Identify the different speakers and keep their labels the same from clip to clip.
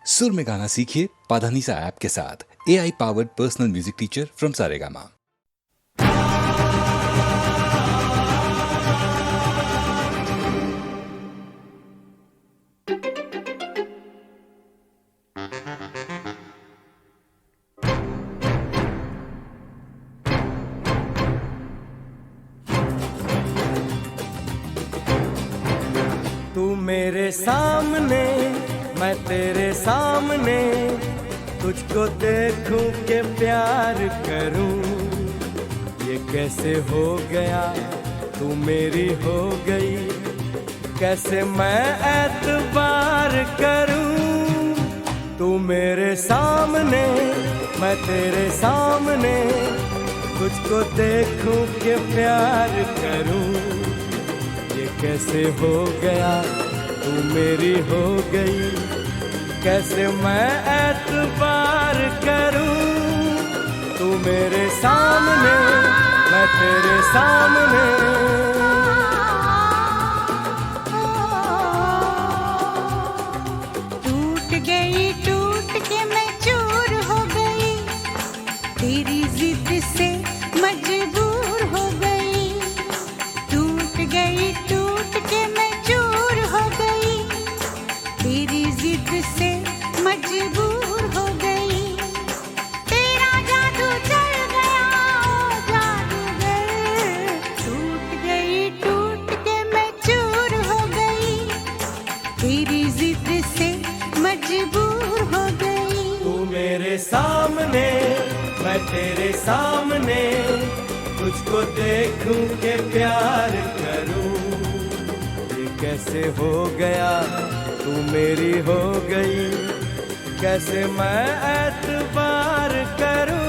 Speaker 1: सुर में गाना सीखिए पाधानीसा ऐप के साथ। AI powered personal music teacher from Saregama.
Speaker 2: तू मेरे सामने मैं तेरे सामने, तुझको देखूं के प्यार करूं। ये कैसे हो गया तू मेरी हो गई, कैसे मैं एतबार करूं। तू मेरे सामने मैं तेरे सामने, तुझको देखूं के प्यार करूं। ये कैसे हो गया तू मेरी हो गई, कैसे मैं एतबार करूं। तू मेरे सामने मैं तेरे सामने।
Speaker 3: टूट के मैं चूर हो गई, तेरी जिद से मजबूर हो गई। टूट के मैं चूर हो गई, तेरी जिद से मजबूर हो गई। तेरा जादू चल गया ओ जादूगर। टूट के मैं चूर हो गई, तेरी जिद से मजबूर हो गई।
Speaker 2: तू मेरे सामने मैं तेरे सामने, तुझको देखूं के प्यार करूं। ये कैसे हो गया तू मेरी हो गई, कैसे मैं एतबार करूं।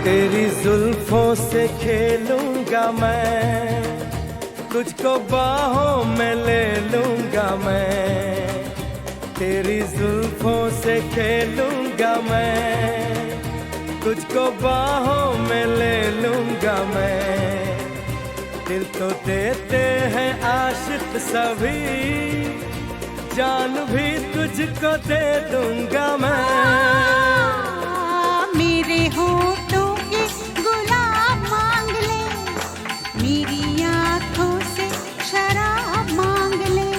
Speaker 2: तेरी जुल्फों से खेलूंगा मैं, तुझको बाहों में ले लूंगा मैं। तेरी जुल्फों से खेलूंगा मैं, तुझको बाहों में ले लूंगा मैं। दिल तो देते हैं आशिक सभी, जान भी तुझको दे दूंगा मैं।
Speaker 3: मेरे होठों के गुलाब मांग ले, मेरी आँखों से शराब मांग ले।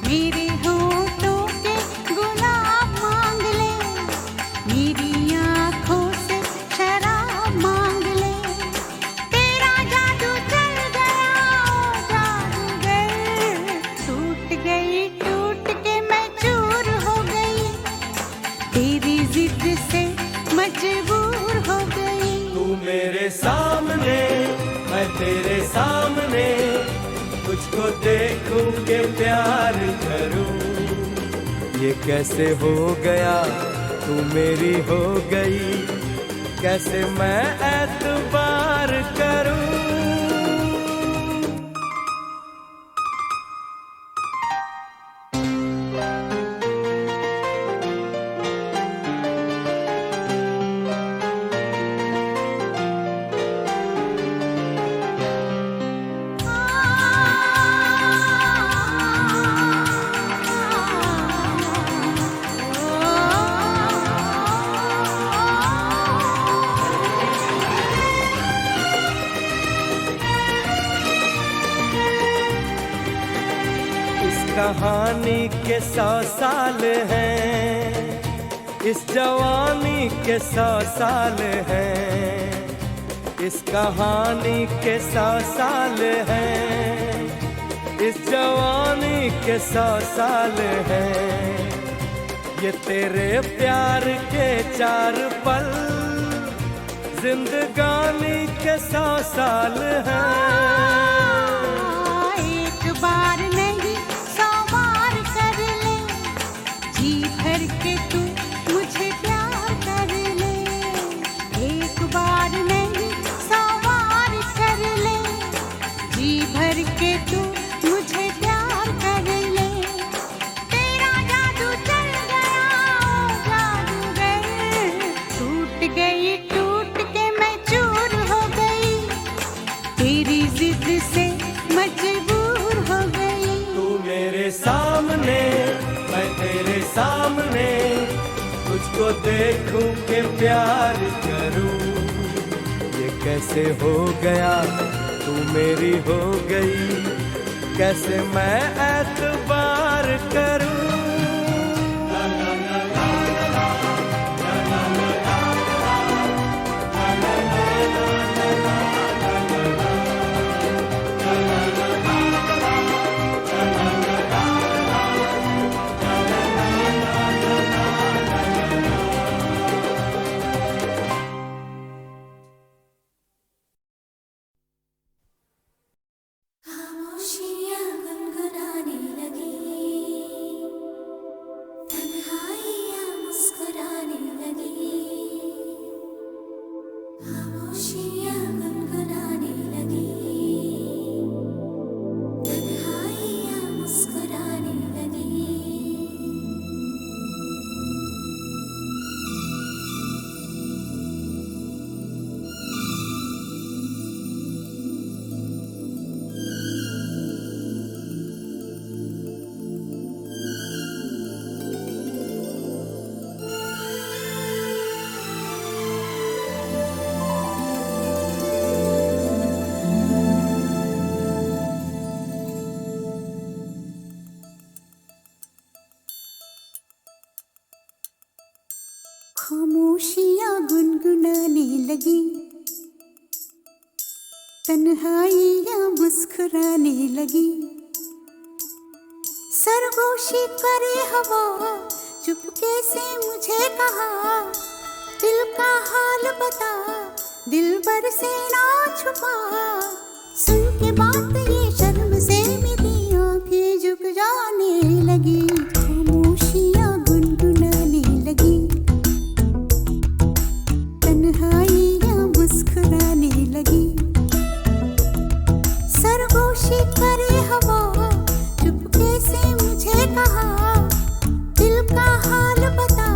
Speaker 3: मेरे होठों के गुलाब मांग ले, मेरी आँखों से शराब मांग ले। तेरा जादू चल गया ओ जादूगर। टूट के मैं चूर हो गई, तेरी जिद से मजबूर हो गई।
Speaker 2: तू मेरे सामने मैं तेरे सामने, तुझको देखूं के प्यार करूं। ये कैसे हो गया तू मेरी हो गई, कैसे मैं एतबार करूं। कहानी के 100 साल हैं, इस जवानी के 100 साल हैं। इस कहानी के 100 साल हैं, इस जवानी के 100 साल हैं। ये तेरे प्यार के 4 पल, जिंदगानी के 100 साल हैं।
Speaker 3: एक बार नहीं
Speaker 2: सामने, तुझको देखूं के प्यार करूं। ये कैसे हो गया, तू मेरी हो गई, कैसे मैं एतबार करूं।
Speaker 4: खामोशियाँ गुनगुनाने लगी, तन्हाइयाँ मुस्कुराने लगी। खामोशियाँ गुनगुनाने लगी, तन्हाइयाँ मुस्कुराने लगी।
Speaker 3: खामोशियाँ गुनगुनाने लगी, तन्हाइयाँ मुस्कुराने लगी। सरगोशी करे हवा, चुपके से मुझे कहा, दिल का हाल बता, दिलबर से ना छुपा। सुन के बात ये शर्म से मेरी आंखें झुक जाने लगी। खामोशियाँ गुनगुनाने लगी, तन्हाइयाँ मुस्कुराने लगी। सरगोशी करे हवा, चुपके से मुझे कहा, दिल का हाल बता,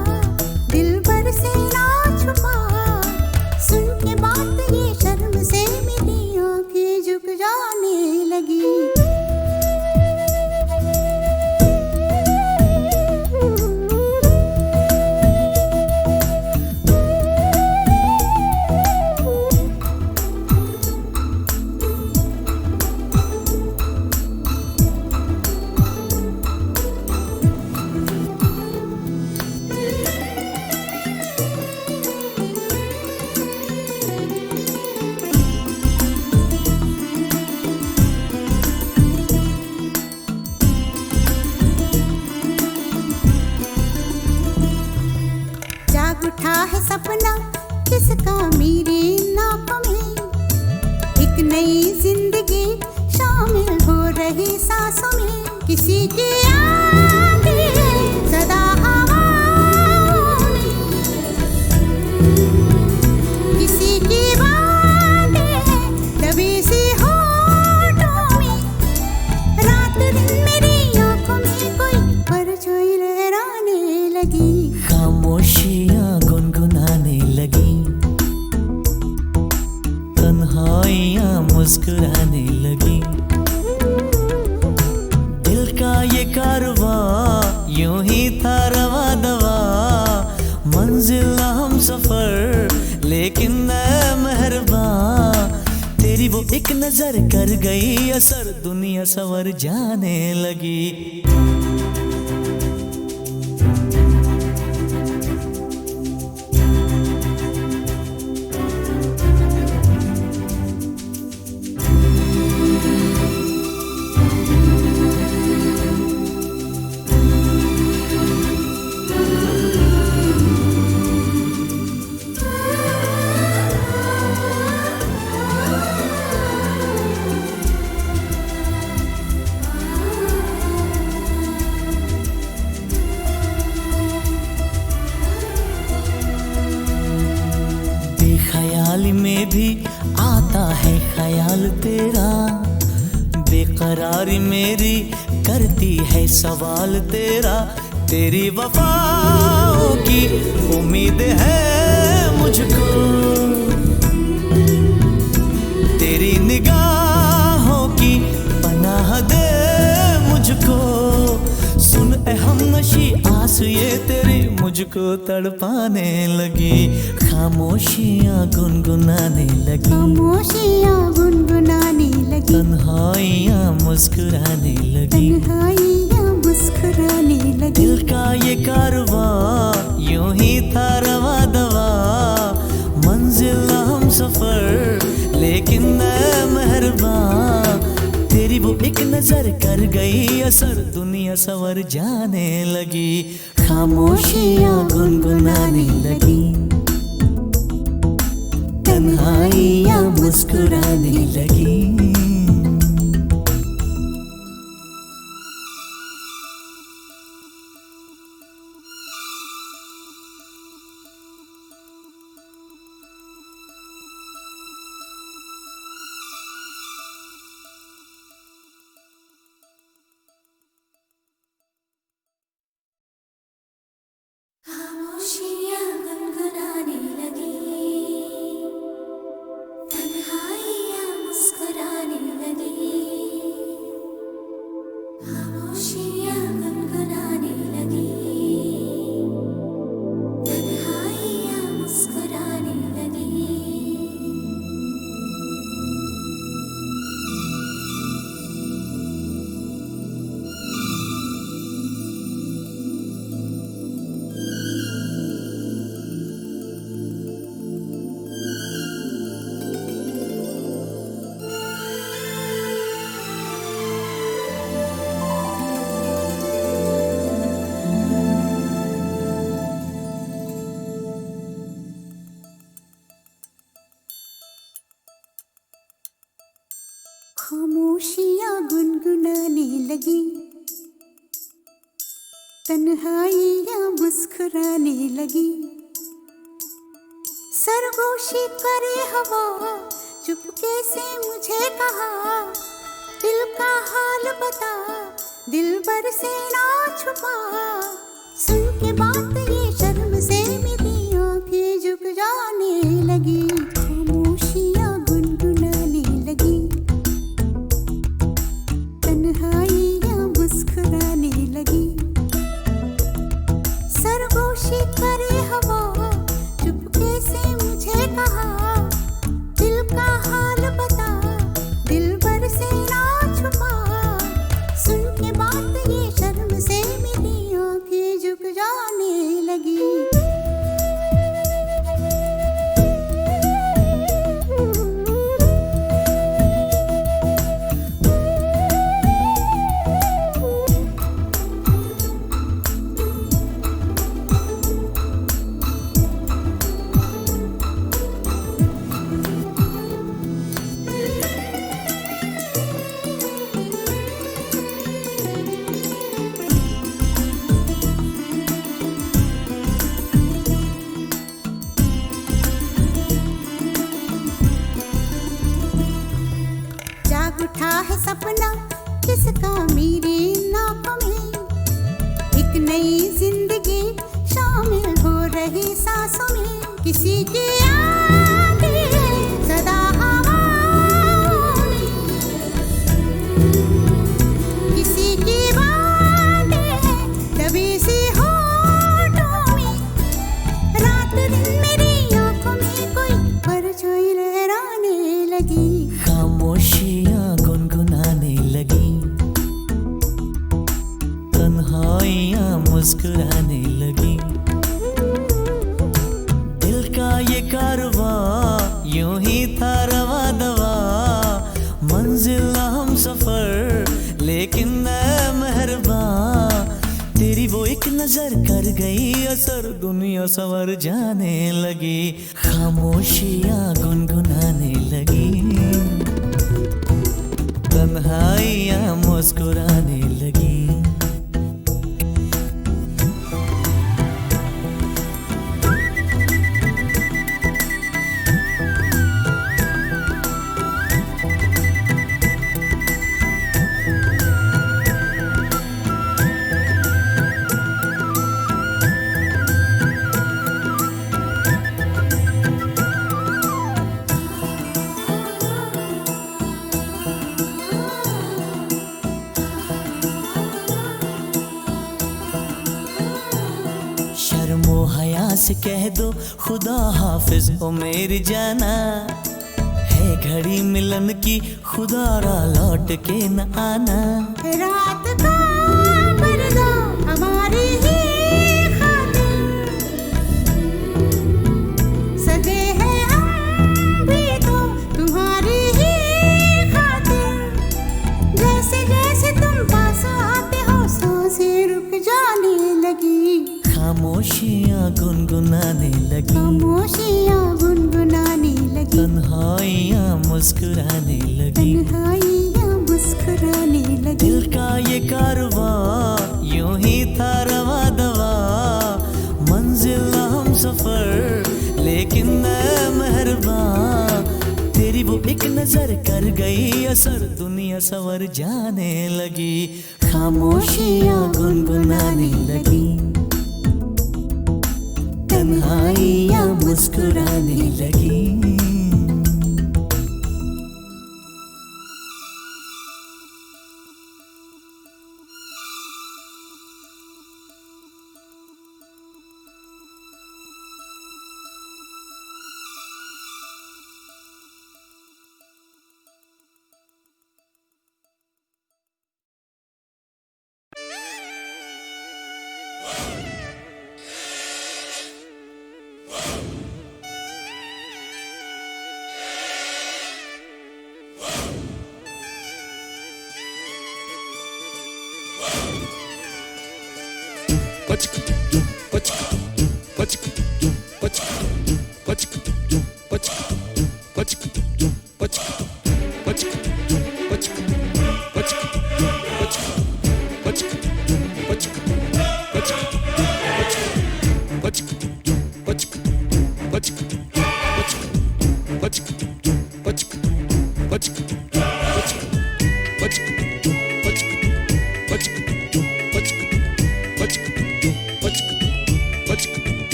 Speaker 3: दिलबर से ना छुपा। सुन के बात ये शर्म से मेरी आंखें झुक जाने लगी। जाग उठा है सपना किसका मेरे नाप में, एक नई जिंदगी शामिल हो रही सांसों में। किसी की आंधी है सदा हवाओं में, किसी की बातें हैं दबी सी होठों में। रात दिन मेरी आंखों में कोई परछाई लहराने लगी।
Speaker 5: खामोशियाँ गुनगुनाने लगी, तन्हाइयाँ मुस्कुराने लगी। दिल का ये कारवां यूं ही था रवा दवा, मंजिल हम सफर लेकिन मैं मेहरबान। तेरी वो एक नजर कर गई असर, दुनिया संवर जाने लगी। बेख्याली में भी आता है ख्याल तेरा, बेकरारी मेरी करती है सवाल तेरा। तेरी वफाओं की उम्मीद है मुझको, तेरी निगाहों की पनाह दे मुझको। सुन ए हमनशी आस सांस ये तेरी मुझको तड़पाने लगी, खामोशियाँ गुनगुनाने लगी,
Speaker 3: खामोशियाँ गुनगुनाने लगी,
Speaker 5: तन्हाइयाँ मुस्कुराने लगी,
Speaker 3: तन्हाइयाँ मुस्कुराने लगी।
Speaker 5: दिल का ये कारवां यूं ही था रवा दवा, मंजिल हम सफर लेकिन ऐ मेहरबान, तेरी वो एक नजर कर गई असर, दुनिया सवर जाने लगी, खामोशियाँ गुनगुनाने लगी, तन्हाइयाँ मुस्कुराने लगी।
Speaker 4: खामोशियाँ गुनगुनाने लगी, तन्हाइयाँ मुस्कुराने लगी, खामोशियाँ गुनगुनाने लगी, तन्हाइयाँ मुस्कुराने लगी।
Speaker 3: खामोशियाँ गुनगुनाने लगी, तन्हाइयाँ मुस्कुराने लगी, सरगोशी करे हवा चुपके से मुझे कहा, दिल का हाल बता दिल भर से ना छुपा, सुन के बात ये शर्म से मेरी आंखें झुक जाने लगी, खामोशियाँ गुनगुनाने लगी, तन्हाइयाँ मुस्कुराने लगी, सरगोशी करे हवा चुपके से मुझे कहा, दिल का हाल बता दिल भर से ना छुपा, सुन के बात ये शर्म से मेरी आंखें झुक जाने लगी। जाग उठा है सपना किसका मेरी नाकों में, एक नई जिंदगी शामिल हो रही सांसों में, किसी की आगे सदा हवाओं में, किसी की बातें दबी सी होठों में, रात दिन मेरी आंखों में कोई परछाई लहराने लगी,
Speaker 5: खामोशियाँ गुनगुनाने लगी, तन्हाइयाँ मुस्कुराने लगी, दिल का ये कारवां यूं ही था रवा दवा, मंजिल हम सफर लेकिन ऐ मेहरबान, तेरी वो एक नजर कर गई असर, दुनिया सवर जाने लगी, खामोशियाँ गुनगुनाने लगी, तन्हाइयाँ मुस्कुराने लगी। से कह दो खुदा हाफिज ओ मेरी जाना, है घड़ी मिलन की खुदारा लौट के न आना।
Speaker 3: रात का पर्दा हमारी ही खातिर सजे हैं हम भी तो तुम्हारी ही खातिर। जैसे जैसे तुम पास आते हो सांसें रुक जाने लगी,
Speaker 5: खामोशियाँ गुनगुनाने लगी,
Speaker 3: खामोशियाँ गुनगुनाने लगी,
Speaker 5: तन्हाइयाँ मुस्कुराने लगी,
Speaker 3: तन्हाइयाँ मुस्कुराने लगी।
Speaker 5: दिल का ये कारवां यूं ही था रवा दवा, मंजिल हम सफर लेकिन मैं मेहरबान। तेरी वो एक नजर कर गई असर, दुनिया सवर जाने लगी, खामोशियाँ गुनगुनाने लगी, तन्हाइयाँ मुस्कुराने लगी।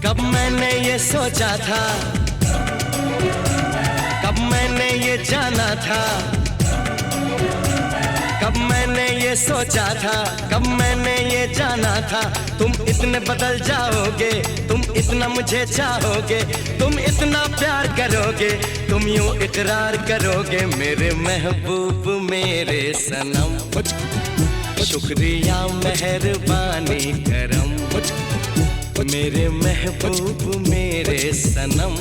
Speaker 2: कब मैंने ये सोचा था, कब मैंने ये जाना था, कब मैंने ये सोचा था, कब मैंने ये जाना था। तुम इतने बदल जाओगे, तुम इतना मुझे चाहोगे, तुम इतना प्यार करोगे, तुम यूं इकरार करोगे मेरे महबूब मेरे सनम। शुक्रिया मेहरबानी करम मेरे महबूब मेरे सनम,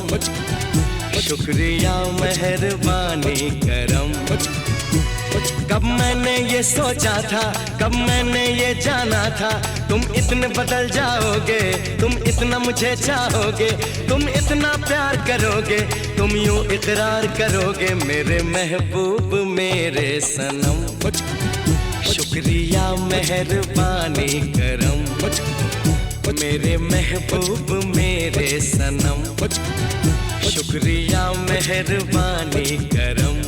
Speaker 2: शुक्रिया मेहरबानी करम। कब मैंने ये सोचा था, कब मैंने ये जाना था, तुम इतने बदल जाओगे, तुम इतना मुझे चाहोगे, तुम इतना प्यार करोगे, तुम यूं इकरार करोगे मेरे महबूब मेरे सनम। शुक्रिया मेहरबानी करम मेरे महबूब मेरे सनम, शुक्रिया मेहरबानी करम।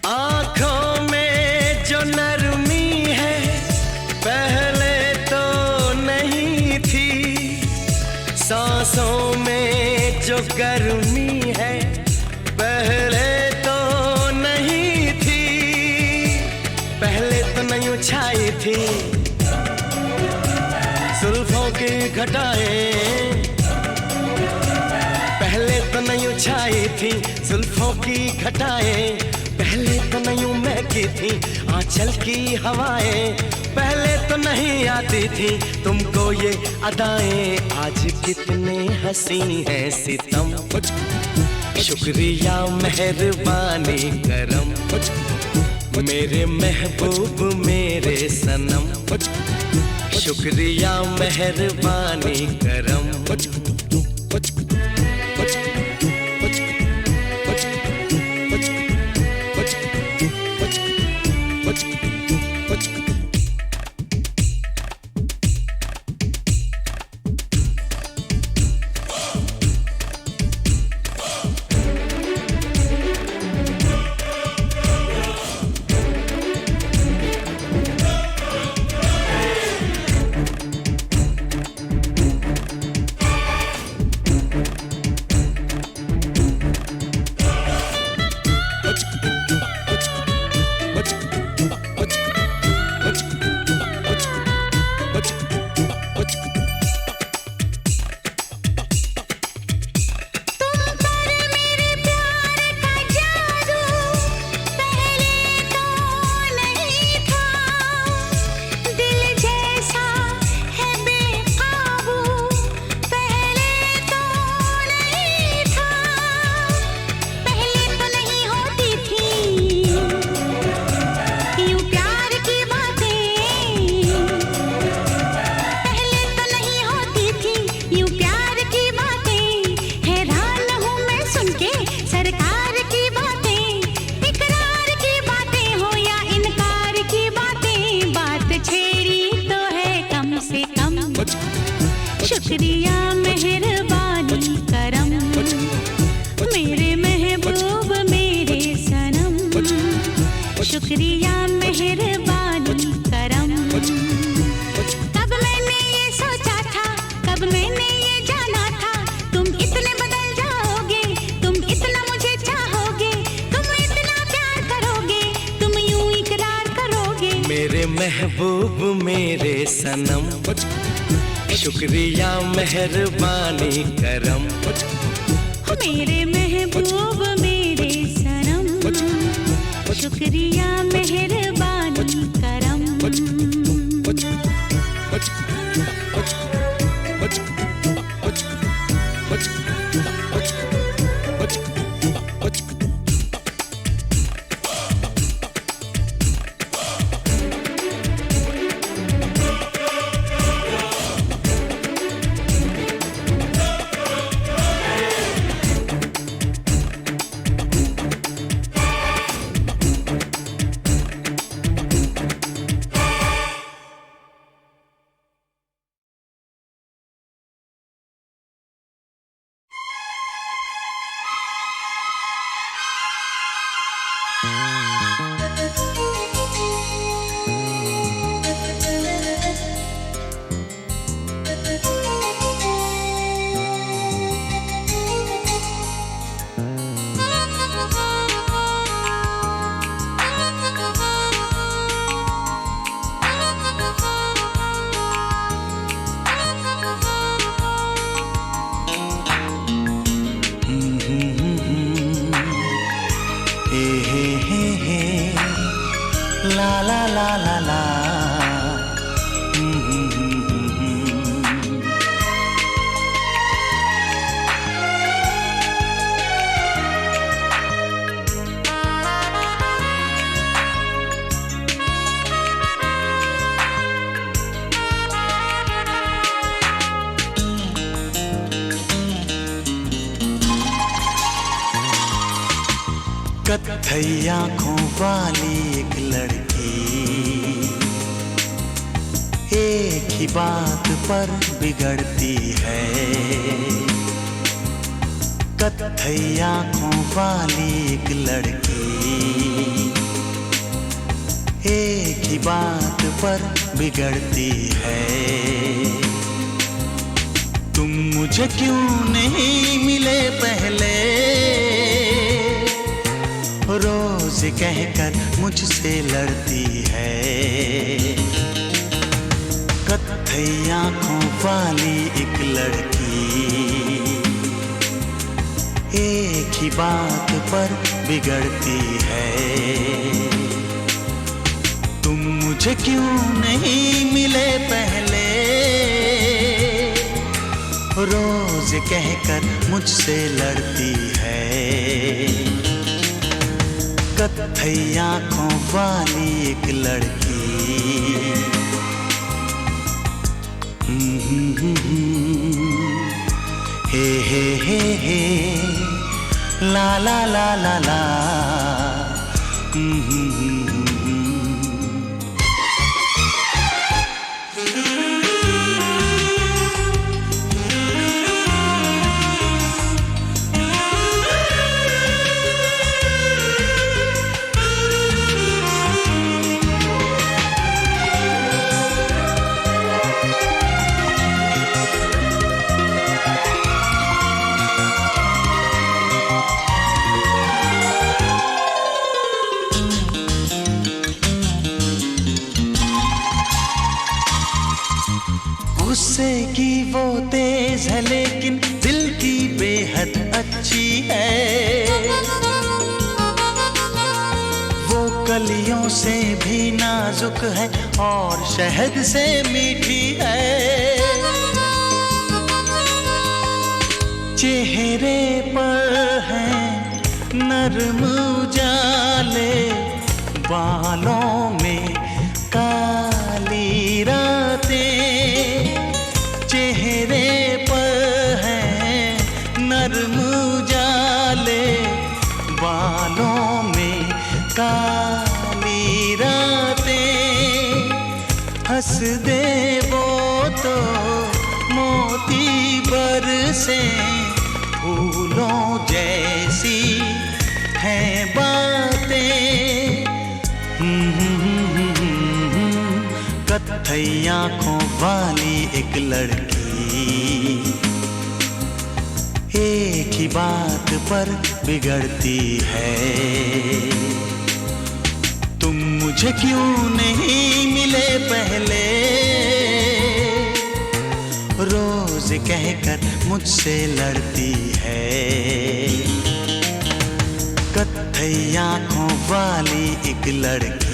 Speaker 2: आँखों में जो नरमी है पहले तो नहीं थी, सांसों में जो गर्मी है पहले तो थी जुल्फों की घटाएं, पहले तो नहीं छाई थी जुल्फों की घटाएं, पहले तो नहीं महकी थी आंचल की हवाएं, पहले तो नहीं आती थी तुमको ये अदाएं, आज कितने हंसी हैं सितम, शुक्रिया मेहरबानी करम, मेरे महबूब मेरे सनम, शुक्रिया मेहरबानी करम।
Speaker 3: शुक्रिया मेहरबानी करम, मेरे महबूब मेरे सनम, शुक्रिया मेहरबानी करम। कब मैंने ये सोचा था, कब मैंने ये जाना था, तुम इतने बदल जाओगे, तुम इतना मुझे चाहोगे, तुम इतना प्यार करोगे, तुम यूं इकरार करोगे।
Speaker 2: मेरे महबूब मेरे सनम, शुक्रिया मेहरबानी करम,
Speaker 3: मेरे महबूब मेरे सनम, शुक्रिया मेहरबानी करम।
Speaker 2: ला ला ला ला ला। कत्थई आँखों वाली एक लड़की, एक ही बात पर बिगड़ती है। कत्थई आँखों वाली एक लड़की, एक ही बात पर बिगड़ती है। तुम मुझे क्यों नहीं मिले पहले, रोज कहकर मुझसे लड़ती है।
Speaker 6: कत्थई आंखों वाली एक लड़की, एक ही बात पर बिगड़ती है। तुम मुझे क्यों नहीं मिले पहले, रोज कहकर मुझसे लड़ती है। कत्थई आंखों वाली एक लड़की, हे ला ला ला ला ला। गुस्से की वो तेज है लेकिन दिल की बेहद अच्छी है। वो कलियों से भी नाजुक है और शहद से मीठी है। चेहरे पर है नरम उजाले, बालों में काली रातें। चेहरे पर है नरम उजाले, बालों में काली रातें। हंस दे वो तो मोती बरसे, फूलों जैसी हैं बातें। कत्थई आंखों वाली एक लड़की, एक ही बात पर बिगड़ती है। तुम मुझे क्यों नहीं मिले पहले, रोज कहकर मुझसे लड़ती है। कत्थई आंखों वाली एक लड़की,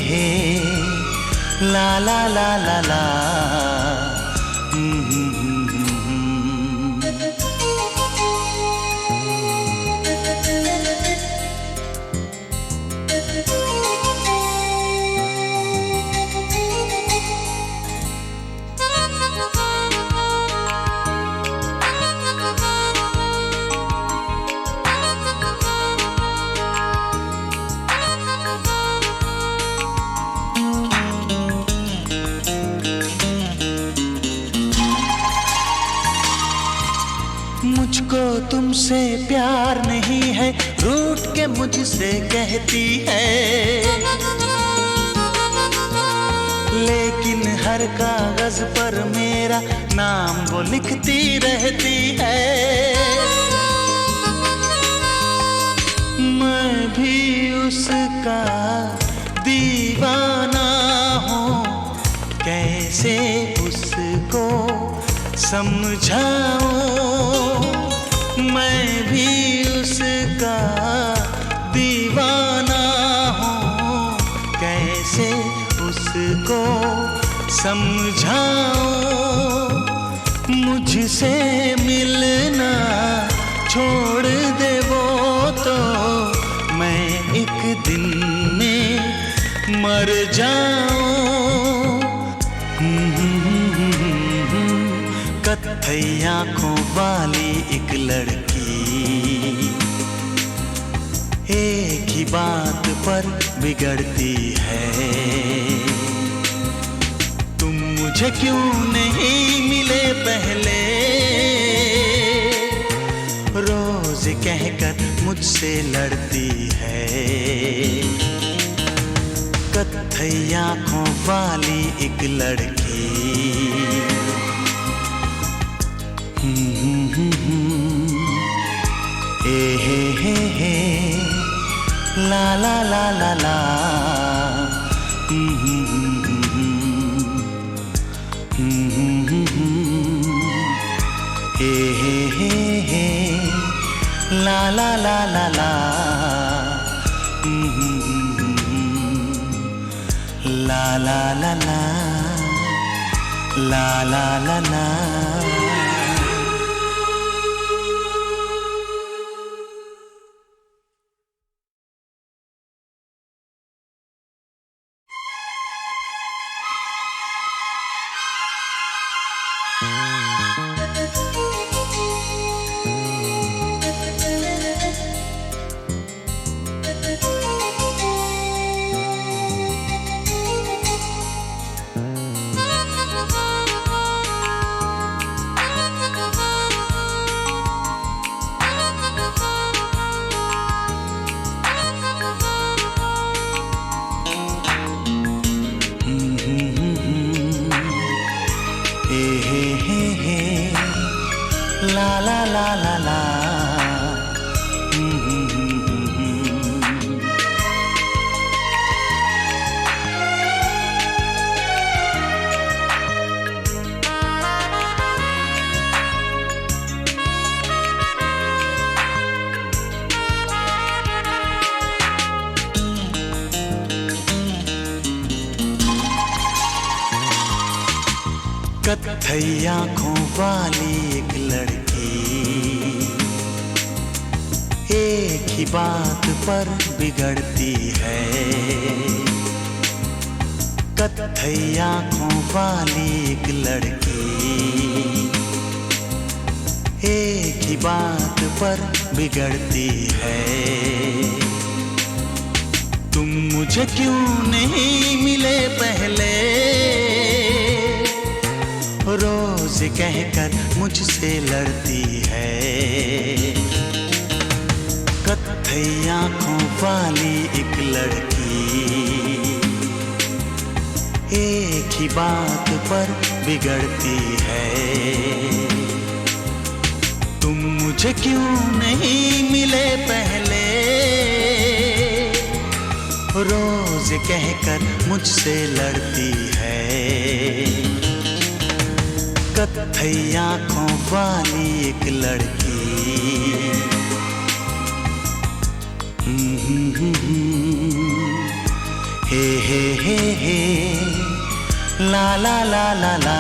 Speaker 6: हे ला ला ला ला ला। मुझको तुमसे प्यार नहीं है, रूठ के मुझसे कहती है। लेकिन हर कागज पर मेरा नाम वो लिखती रहती है। मैं भी उसका दीवाना हूँ, कैसे उसको समझाऊं। मैं भी उसका दीवाना हूँ, कैसे उसको समझाऊं। मुझसे मिलना छोड़ दे वो तो मैं एक दिन में मर जाऊं। कत्थई आंखों वाली एक लड़की, एक ही बात पर बिगड़ती है। तुम मुझे क्यों नहीं मिले पहले, रोज कहकर मुझसे लड़ती है। कत्थई आंखों वाली एक लड़की, हे ला ला ला ला ला हे हे हे हे ला ला ला ला ला ला ला ला ला ला ला ला ला। La la la la la कत्थई आँखों वाली एक लड़की एक ही बात पर बिगड़ती है। कत्थई आँखों वाली एक लड़की एक ही बात पर बिगड़ती है। तुम मुझे क्यों नहीं मिले पहले, रोज कहकर मुझसे लड़ती है। कत्थई आँखों वाली एक लड़की एक ही बात पर बिगड़ती है। तुम मुझे क्यों नहीं मिले पहले, रोज कहकर मुझसे लड़ती है। कत्थई आँखों वाली एक लड़की हे हे हे हे ला ला ला ला ला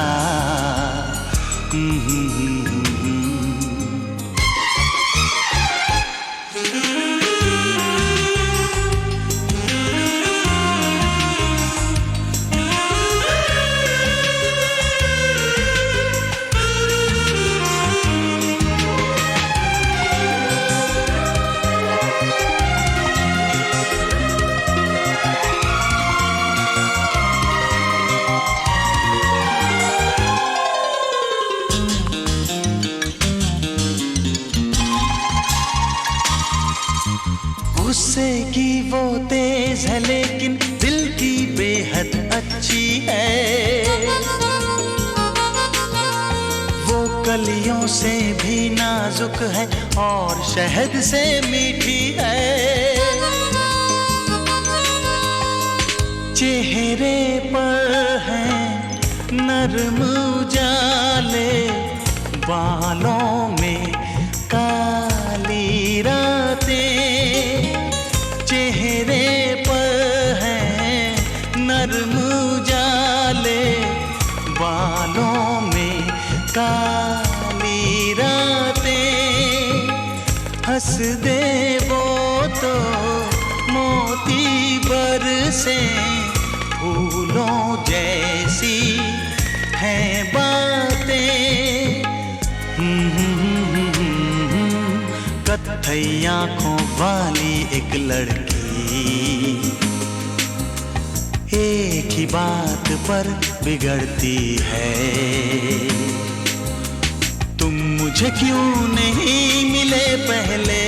Speaker 6: गुस्से की वो तेज है लेकिन दिल की बेहद अच्छी है। वो कलियों से भी नाजुक है और शहद से मीठी है। चेहरे पर है नरम उजाले, बालों में काली रातें। चेहरे पर है नरम उजाले, बालों में काली रातें। हंस दे वो तो मोती बरसे, फूलों जैसी हैं बातें। कत्थई आँखों वाली एक लड़की एक ही बात पर बिगड़ती है। तुम मुझे क्यों नहीं मिले पहले,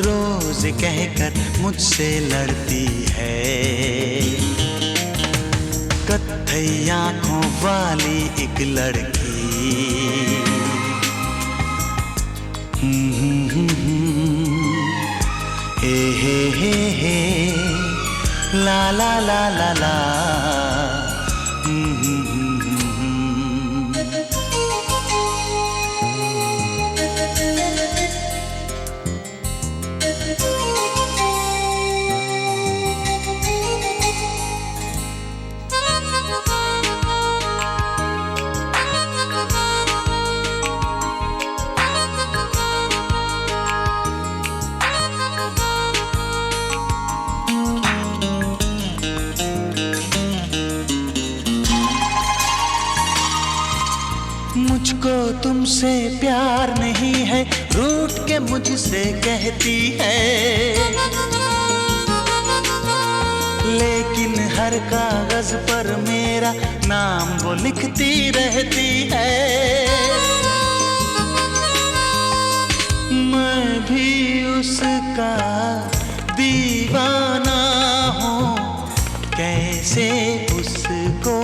Speaker 6: रोज कहकर मुझसे लड़ती है। कत्थई आँखों वाली एक लड़की ला ला ला ला ला। मुझको तुमसे प्यार नहीं है, रूठ के मुझसे कहती है, लेकिन हर कागज पर मेरा नाम वो लिखती रहती है। मैं भी उसका दीवाना हूँ, कैसे उसको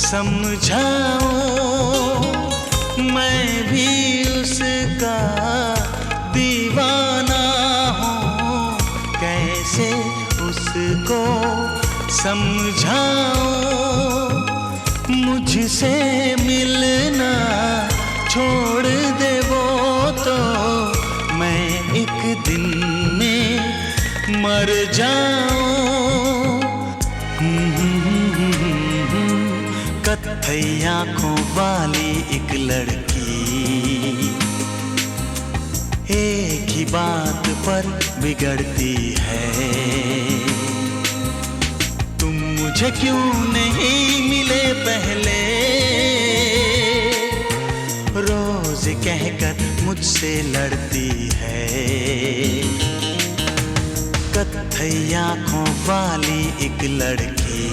Speaker 6: समझाऊं। मैं भी उसका दीवाना हूँ, कैसे उसको समझाऊं। मुझसे मिलना छोड़ दे वो तो मैं एक दिन में मर जाऊं। कत्थई आंखों वाली एक लड़की, एक ही बात पर बिगड़ती है। तुम मुझे क्यों नहीं मिले पहले, रोज कहकर मुझसे लड़ती है। कत्थई आंखों वाली एक लड़की,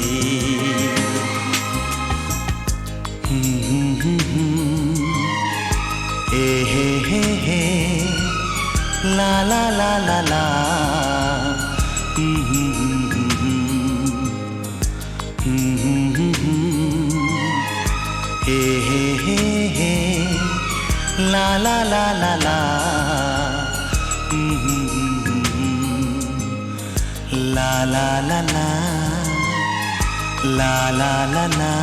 Speaker 6: हे ला ला ला ला ला। हे ला ला ला ला ला। ला ला ला ला ला ला ला ला।